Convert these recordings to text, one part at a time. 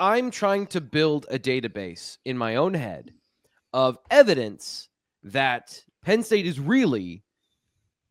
I'm trying to build a database in my own head of evidence that Penn State is really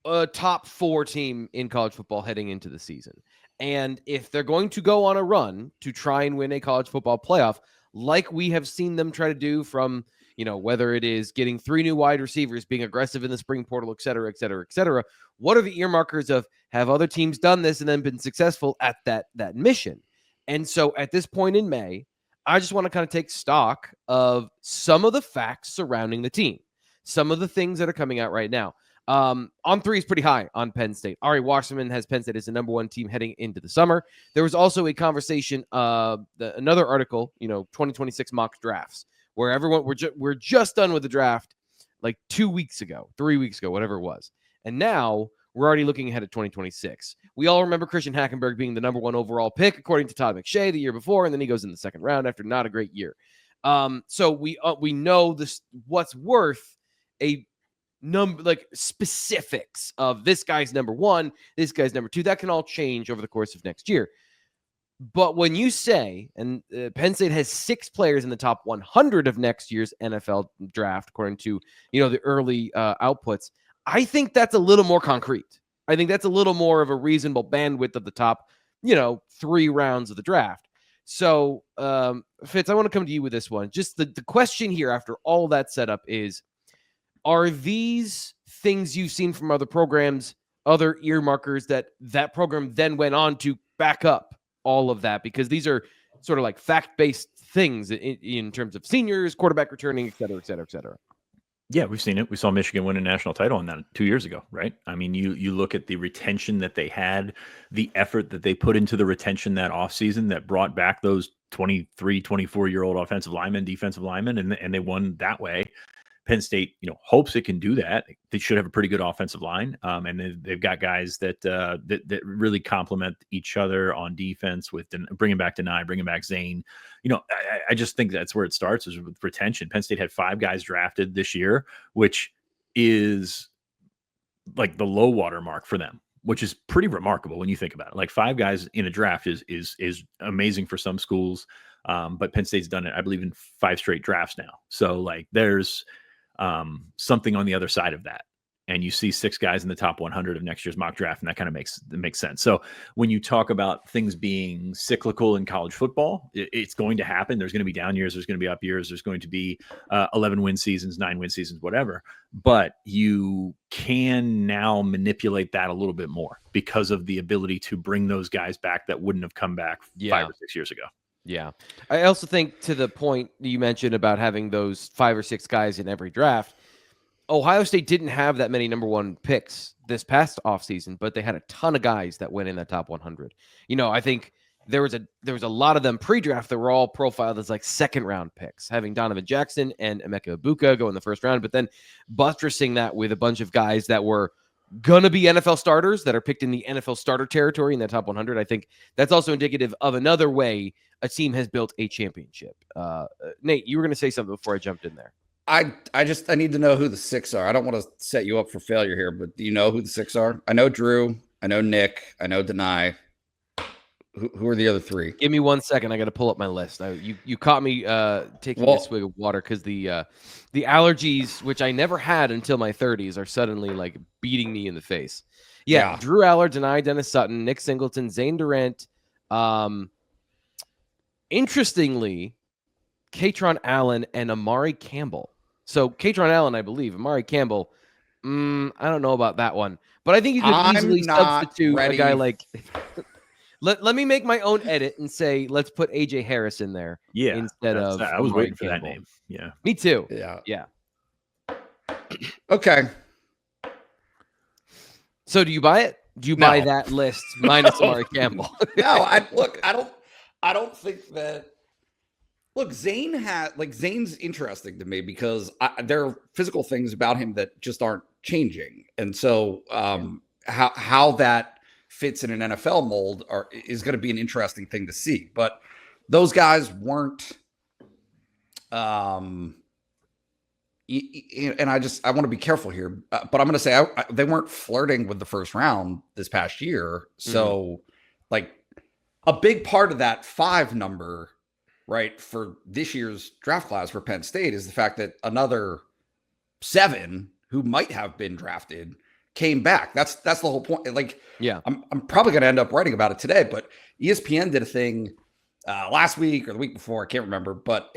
a top 4 team in college football heading into the season. And if they're going to go on a run to try and win a college football playoff, like we have seen them try to do from, whether it is getting 3 new wide receivers, being aggressive in the spring portal, et cetera, et cetera, et cetera, what are the earmarkers of have other teams done this and then been successful at that mission? And so at this point in May, I just want to kind of take stock of some of the facts surrounding the team, some of the things that are coming out right now. On 3 is pretty high on Penn State. Ari Wasserman has Penn State as the number 1 team heading into the summer. There was also a conversation, another article, 2026 mock drafts, where everyone we're just done with the draft like 2 weeks ago, 3 weeks ago, whatever it was, and now we're already looking ahead at 2026. We all remember Christian Hackenberg being the number 1 overall pick, according to Todd McShay, the year before, and then he goes in the second round after not a great year. So we know this what's worth a number, like specifics of this guy's number 1, this guy's number 2. That can all change over the course of next year. But when you say, and Penn State has 6 players in the top 100 of next year's NFL draft, according to the early outputs, I think that's a little more concrete. I think that's a little more of a reasonable bandwidth of the top, 3 rounds of the draft. So, Fitz, I want to come to you with this one. Just the question here after all that setup is, are these things you've seen from other programs, other earmarkers that program then went on to back up all of that? Because these are sort of like fact-based things in terms of seniors, quarterback returning, et cetera, et cetera, et cetera. Yeah, we've seen it. We saw Michigan win a national title on that 2 years ago, right? I mean, you look at the retention that they had, the effort that they put into the retention that offseason that brought back those 23, 24-year-old offensive linemen, defensive linemen, and they won that way. Penn State, hopes it can do that. They should have a pretty good offensive line, and they've got guys that really complement each other on defense. With bringing back Denny, bringing back Zane. I just think that's where it starts, is with retention. Penn State had 5 guys drafted this year, which is like the low water mark for them, which is pretty remarkable when you think about it. Like 5 guys in a draft is amazing for some schools, but Penn State's done it, I believe, in 5 straight drafts now. So like there's something on the other side of that. And you see 6 guys in the top 100 of next year's mock draft, and that kind of makes sense. So when you talk about things being cyclical in college football, it's going to happen. There's going to be down years. There's going to be up years. There's going to be 11 win seasons, 9 win seasons, whatever. But you can now manipulate that a little bit more because of the ability to bring those guys back that wouldn't have come back 5 or 6 years ago. Yeah. I also think, to the point you mentioned about having those 5 or 6 guys in every draft, Ohio State didn't have that many number 1 picks this past offseason, but they had a ton of guys that went in that top 100. I think there was a lot of them pre-draft that were all profiled as like second-round picks, having Donovan Jackson and Emeka Ibuka go in the first round, but then buttressing that with a bunch of guys that were going to be NFL starters that are picked in the NFL starter territory in that top 100. I think that's also indicative of another way a team has built a championship. Nate, you were going to say something before I jumped in there. I need to know who the 6 are. I don't want to set you up for failure here, but do you know who the 6 are? I know Drew. I know Nick. I know Denny. Who are the other 3? Give me 1 second. I got to pull up my list. You caught me taking a swig of water because the allergies, which I never had until my 30s, are suddenly like beating me in the face. Yeah. Drew Allard, Denny, Dennis-Sutton, Nick Singleton, Zane Durant. Interestingly, Katron Allen and Amari Campbell. So Katron Allen, I believe. Amari Campbell, I don't know about that one. But I think you could easily substitute a guy like... Let me make my own edit and say, let's put AJ Harris in there instead of... I was waiting for that name. Yeah. Me too. Yeah. Okay. So do you buy it? Do you buy that list minus Amari Campbell? No, I don't think that... Look, Zane's interesting to me because there are physical things about him that just aren't changing. And so how that fits in an NFL mold is going to be an interesting thing to see. But those guys weren't and I want to be careful here, but I'm going to say they weren't flirting with the first round this past year. So like a big part of that 5 number right, for this year's draft class for Penn State is the fact that another 7 who might have been drafted came back. That's the whole point. Like, Yeah. I'm probably going to end up writing about it today, but ESPN did a thing last week or the week before, I can't remember, but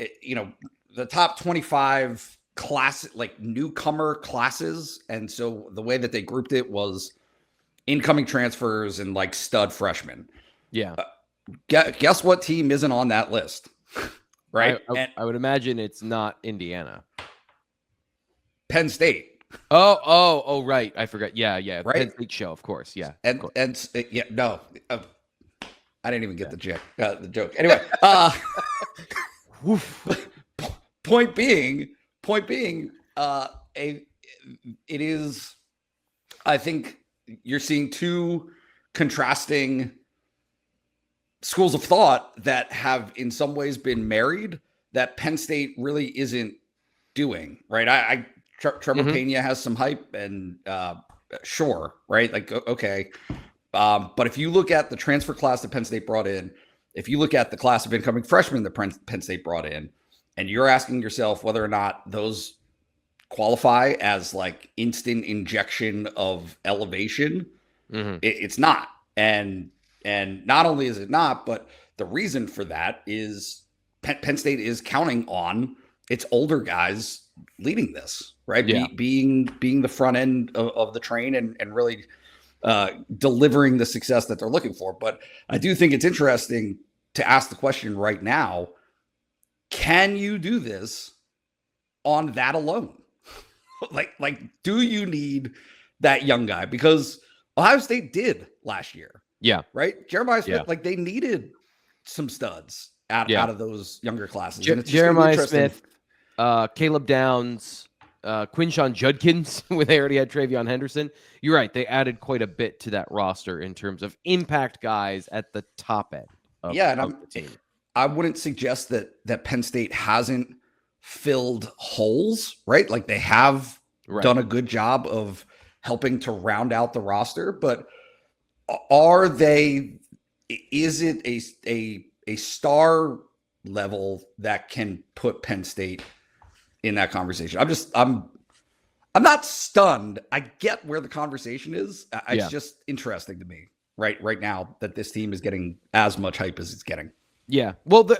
the top 25 class, like newcomer classes. And so the way that they grouped it was incoming transfers and like stud freshmen. Yeah. Guess what team isn't on that list? Right. I would imagine it's not Indiana. Penn State. Oh, right. I forgot. Yeah. Right. Penn State show, of course. Yeah. And course. No, I didn't even get the joke. Anyway, point being, it is, I think you're seeing 2 contrasting schools of thought that have in some ways been married that Penn State really isn't doing, right? Trevor Pena has some hype and sure, right? Like, okay. But if you look at the transfer class that Penn State brought in, if you look at the class of incoming freshmen that Penn State brought in, and you're asking yourself whether or not those qualify as like instant injection of elevation, it's not. And not only is it not, but the reason for that is Penn State is counting on its older guys leading this, right? Yeah. Being the front end of the train and really delivering the success that they're looking for. But I do think it's interesting to ask the question right now, can you do this on that alone? like, do you need that young guy? Because Ohio State did last year. Yeah. Right. Jeremiah Smith, like they needed some studs out of those younger classes. And it's Jeremiah Smith, Caleb Downs, Quinshon Judkins, when they already had Travion Henderson. You're right. They added quite a bit to that roster in terms of impact guys at the top end of the team. I wouldn't suggest that Penn State hasn't filled holes, right? Like they have done a good job of helping to round out the roster, but is it a star level that can put Penn State in that conversation? I'm not stunned. I get where the conversation is. It's just interesting to me right now that this team is getting as much hype as it's getting. Yeah. Well,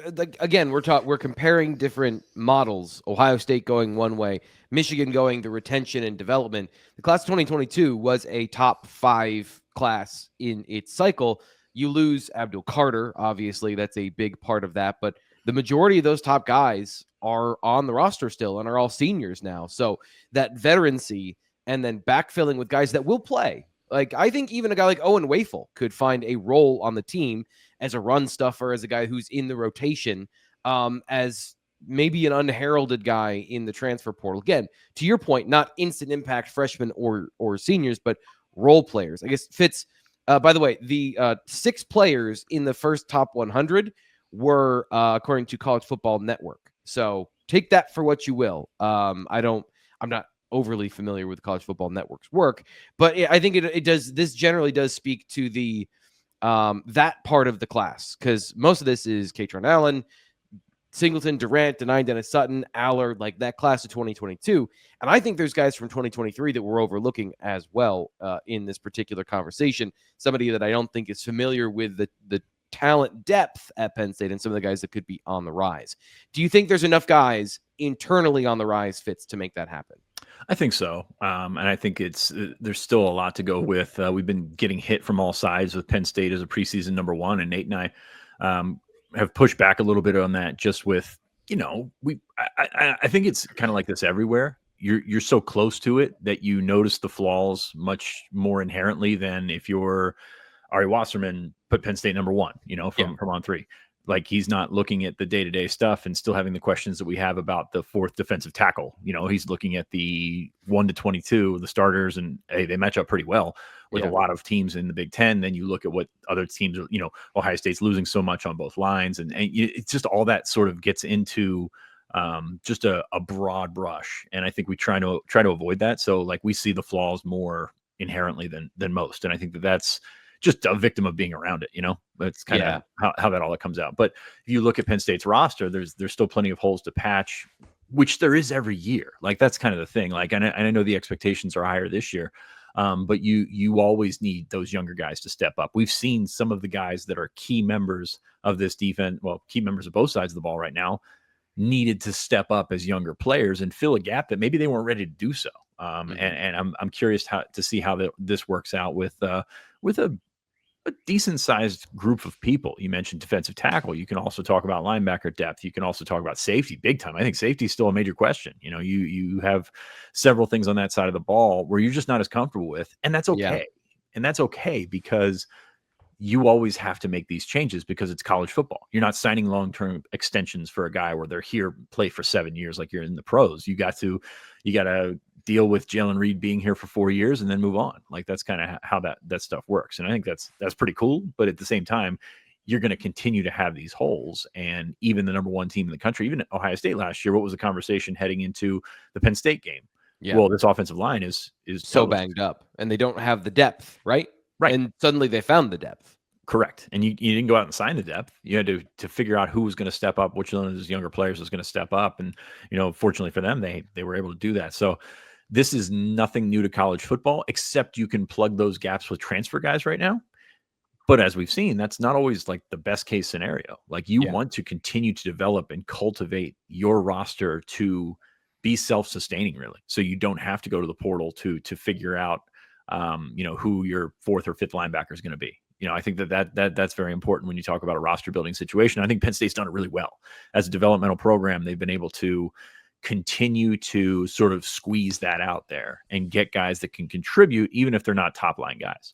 again, we're comparing different models. Ohio State going one way, Michigan going the retention and development. The class of 2022 was a top 5 class in its cycle. You lose Abdul Carter, obviously, that's a big part of that, but the majority of those top guys are on the roster still and are all seniors now. So that veterancy and then backfilling with guys that will play. Like, I think even a guy like Owen Wafel could find a role on the team as a run stuffer, as a guy who's in the rotation, as maybe an unheralded guy in the transfer portal. Again, to your point, not instant impact freshmen or seniors, but role players. I guess Fitz, by the way, the 6 players in the first top 100 were according to College Football Network. So take that for what you will. I'm not overly familiar with College Football Network's work, but I think it does. This generally does speak to the that part of the class, because most of this is Katron Allen, Singleton, Durant, Dennis-Sutton, Aller, like that class of 2022. And I think there's guys from 2023 that we're overlooking as well in this particular conversation. Somebody that I don't think is familiar with the talent depth at Penn State and some of the guys that could be on the rise. Do you think there's enough guys internally on the rise, Fitz, to make that happen? I think so. And I think there's still a lot to go with. We've been getting hit from all sides with Penn State as a preseason number 1. And Nate and I have pushed back a little bit on that, just with, I think it's kind of like this everywhere. You're so close to it that you notice the flaws much more inherently than if you're Ari Wasserman put Penn State number 1, from on 3. Like, he's not looking at the day-to-day stuff and still having the questions that we have about the 4th defensive tackle. He's looking at the 1 to 22, the starters, and hey, they match up pretty well with a lot of teams in the Big Ten. Then you look at what other teams are, Ohio State's losing so much on both lines. And it's just all that sort of gets into just a broad brush. And I think we try to avoid that. So like, we see the flaws more inherently than most. And I think that's just a victim of being around it. That's kind of how that all comes out. But if you look at Penn State's roster, there's still plenty of holes to patch, which there is every year. Like, that's kind of the thing. Like, and I know the expectations are higher this year, but you always need those younger guys to step up. We've seen some of the guys that are key members of this defense, well, key members of both sides of the ball right now, needed to step up as younger players and fill a gap that maybe they weren't ready to do so. And I'm curious to see how this works out with a decent sized group of people. You mentioned defensive tackle. You can also talk about linebacker depth. You can also talk about safety big time. I think safety is still a major question. You have several things on that side of the ball where you're just not as comfortable with, and that's okay. Yeah. And that's okay, because you always have to make these changes because it's college football. You're not signing long-term extensions for a guy where they're here, play for 7 years like you're in the pros. You got to deal with Jalen Reed being here for 4 years and then move on. Like, that's kind of how that stuff works. And I think that's pretty cool. But at the same time, you're going to continue to have these holes. And even the number one team in the country, even Ohio State last year, what was the conversation heading into the Penn State game? Yeah. Well, this offensive line is so banged up, and they don't have the depth, right? Right. And suddenly they found the depth. Correct. And you didn't go out and sign the depth. You had to figure out who was going to step up, which one of those younger players was going to step up. And, fortunately for them, they were able to do that. So this is nothing new to college football, except you can plug those gaps with transfer guys right now. But as we've seen, that's not always like the best case scenario. Like, you want to continue to develop and cultivate your roster to be self-sustaining, really. So you don't have to go to the portal to figure out, who your fourth or fifth linebacker is going to be. I think that's very important when you talk about a roster building situation. I think Penn State's done it really well as a developmental program. They've been able to continue to sort of squeeze that out there and get guys that can contribute, even if they're not top line guys.